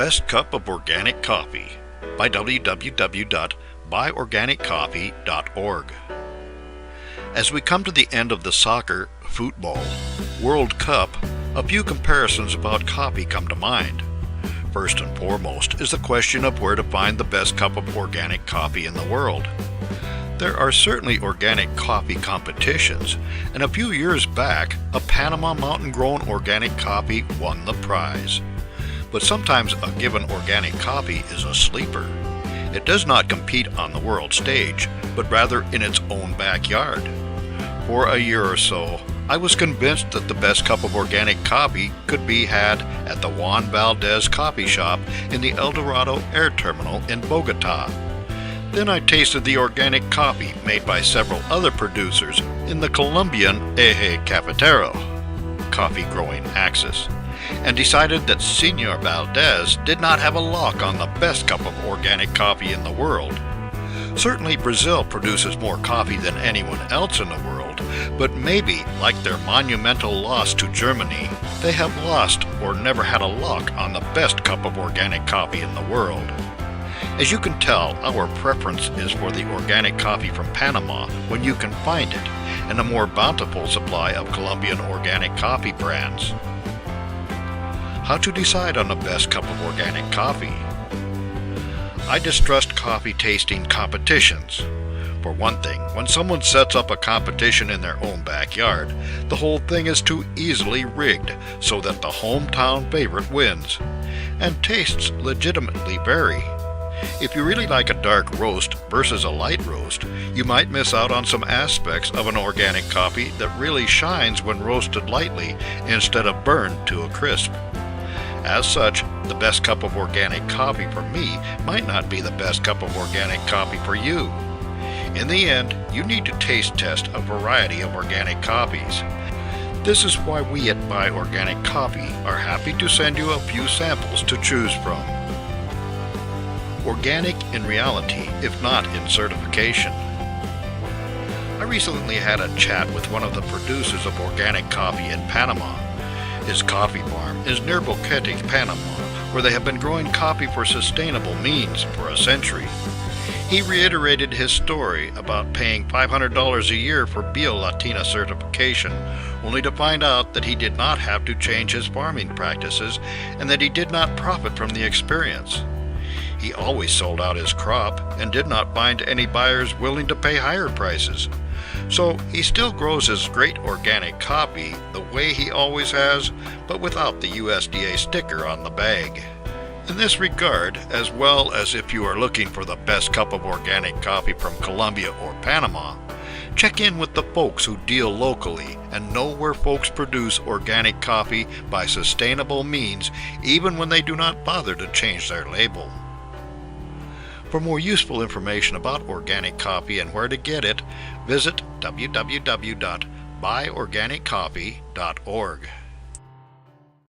Best Cup of Organic Coffee by www.buyorganiccoffee.org. As we come to the end of the soccer, futbol, World Cup, a few comparisons about coffee come to mind. First and foremost is the question of where to find the best cup of organic coffee in the world. There are certainly organic coffee competitions, and a few years back, a Panama mountain-grown organic coffee won the prize. But sometimes a given organic coffee is a sleeper. It does not compete on the world stage, but rather in its own backyard. For a year or so, I was convinced that the best cup of organic coffee could be had at the Juan Valdez coffee shop in the Eldorado air terminal in Bogotá. Then I tasted the organic coffee made by several other producers in the Colombian Eje Cafetero, coffee growing axis, and decided that Señor Valdez did not have a lock on the best cup of organic coffee in the world. Certainly Brazil produces more coffee than anyone else in the world, but maybe, like their monumental loss to Germany, they have lost or never had a lock on the best cup of organic coffee in the world. As you can tell, our preference is for the organic coffee from Panama when you can find it, and a more bountiful supply of Colombian organic coffee brands. How to decide on the best cup of organic coffee? I distrust coffee tasting competitions. For one thing, when someone sets up a competition in their own backyard, the whole thing is too easily rigged so that the hometown favorite wins. And tastes legitimately vary. If you really like a dark roast versus a light roast, you might miss out on some aspects of an organic coffee that really shines when roasted lightly instead of burned to a crisp. As such, the best cup of organic coffee for me might not be the best cup of organic coffee for you. In the end, you need to taste test a variety of organic coffees. This is why we at Buy Organic Coffee are happy to send you a few samples to choose from. Organic in reality, if not in certification. I recently had a chat with one of the producers of organic coffee in Panama. His coffee farm is near Bogotá, Panama, where they have been growing coffee for sustainable means for a century. He reiterated his story about paying $500 a year for Bio Latina certification, only to find out that he did not have to change his farming practices and that he did not profit from the experience. He always sold out his crop and did not find any buyers willing to pay higher prices. So he still grows his great organic coffee the way he always has, but without the USDA sticker on the bag. In this regard, as well as if you are looking for the best cup of organic coffee from Colombia or Panama, check in with the folks who deal locally and know where folks produce organic coffee by sustainable means, even when they do not bother to change their label. For more useful information about organic coffee and where to get it, visit www.buyorganiccoffee.org.